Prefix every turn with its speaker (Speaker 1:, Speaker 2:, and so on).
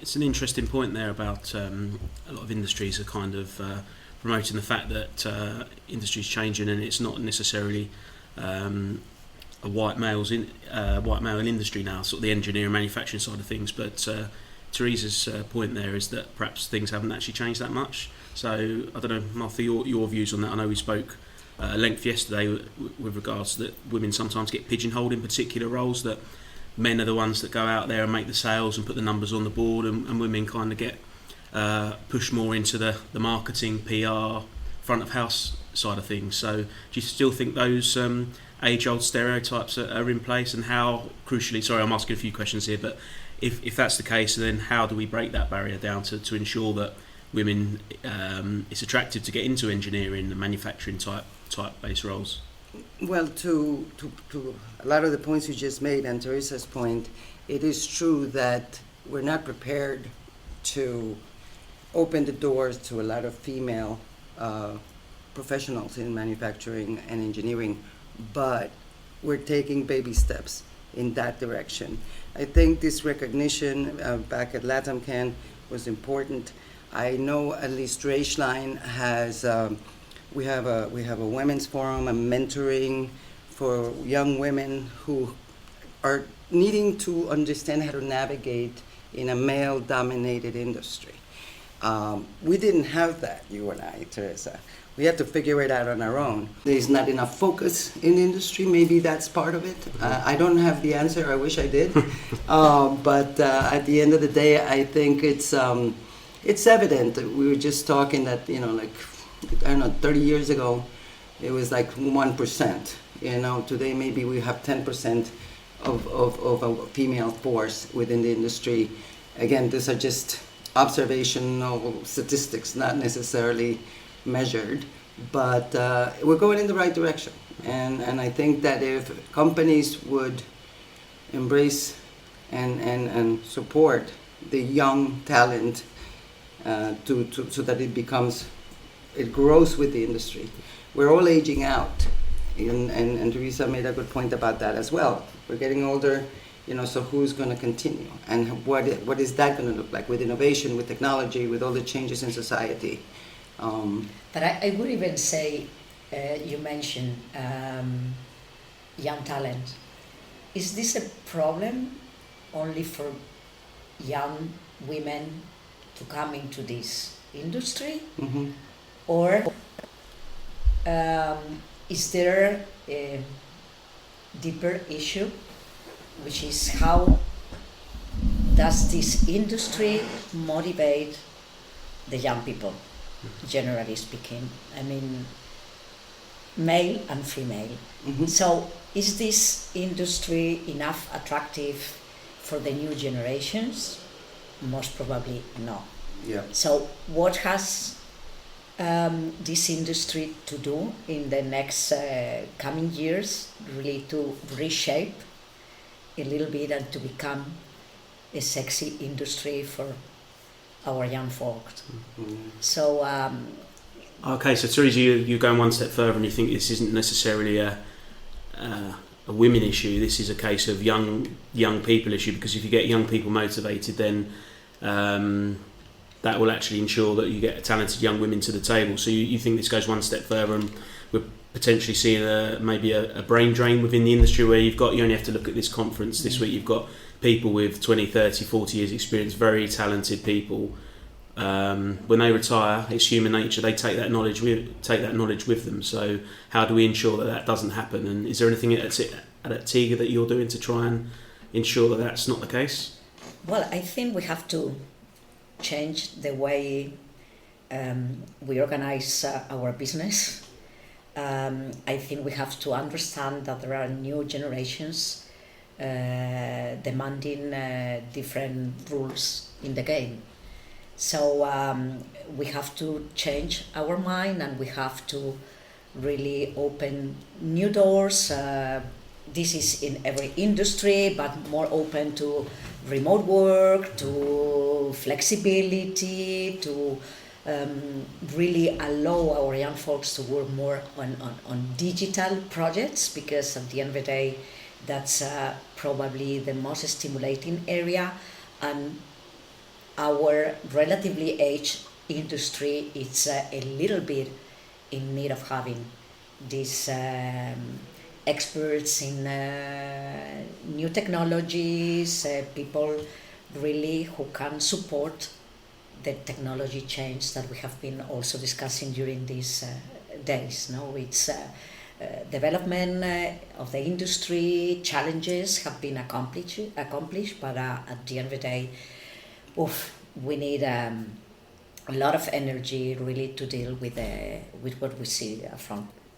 Speaker 1: It's an interesting point there about a lot of industries are kind of promoting the fact that industry is changing and it's not necessarily a white male industry now, sort of the engineering manufacturing side of things. But Teresa's point there is that perhaps things haven't actually changed that much. So I don't know, Martha, your views on that. I know we spoke at length yesterday with regards to that women sometimes get pigeonholed in particular roles, that men are the ones that go out there and make the sales and put the numbers on the board, and women kind of get pushed more into the marketing, PR, front of house side of things. So do you still think those age-old stereotypes are in place, and how crucially, sorry I'm asking a few questions here, but if that's the case, then how do we break that barrier down to ensure that women, it's attractive to get into engineering and manufacturing type based roles?
Speaker 2: Well, to a lot of the points you just made and Teresa's point, it is true that we're not prepared to open the doors to a lot of female professionals in manufacturing and engineering, but we're taking baby steps in that direction. I think this recognition back at LATAMCAN was important. I know at least Roeslein has, we have a women's forum, a mentoring for young women who are needing to understand how to navigate in a male-dominated industry. We didn't have that, you and I, Teresa. We had to figure it out on our own. There's not enough focus in the industry. Maybe that's part of it. I don't have the answer. I wish I did. But at the end of the day, I think it's evident. We were just talking that, like, I don't know, 30 years ago, it was like 1%. Today maybe we have 10% of a female force within the industry. Again, these are just observational statistics, not necessarily measured, but we're going in the right direction. And I think that if companies would embrace and support the young talent so that it grows with the industry. We're all aging out, and Teresa made a good point about that as well. We're getting older, so who's going to continue? And what is that going to look like with innovation, with technology, with all the changes in society?
Speaker 3: But I would even say, you mentioned young talent. Is this a problem only for young women to come into this industry?
Speaker 2: Mm-hmm.
Speaker 3: Or is there a deeper issue, which is how does this industry motivate the young people, generally speaking? I mean, male and female.
Speaker 2: Mm-hmm.
Speaker 3: So is this industry enough attractive for the new generations? Most probably no.
Speaker 2: Yeah.
Speaker 3: So what has this industry to do in the next coming years, really to reshape a little bit and to become a sexy industry for our young folks?
Speaker 2: Mm-hmm.
Speaker 3: So
Speaker 1: Okay, so Teresa, you're going one step further and you think this isn't necessarily a women issue, this is a case of young people issue, because if you get young people motivated, then that will actually ensure that you get talented young women to the table. So you think this goes one step further, and we're potentially seeing maybe a brain drain within the industry, where you only have to look at this conference this week, you've got people with 20, 30, 40 years experience, very talented people. When they retire, it's human nature, they take that knowledge with them. So how do we ensure that doesn't happen? And is there anything at Actega that you're doing to try and ensure that that's not the case?
Speaker 3: Well, I think we have to change the way we organize our business. I think we have to understand that there are new generations demanding different rules in the game. So we have to change our mind, and we have to really open new doors. This is in every industry, but more open to remote work, to flexibility, to really allow our young folks to work more on digital projects, because at the end of the day, that's probably the most stimulating area. And our relatively aged industry is a little bit in need of having these experts in new technologies, people really who can support the technology change that we have been also discussing during these days. No, it's development of the industry, challenges have been accomplished, but at the end of the day, we need a lot of energy really to deal with what we see from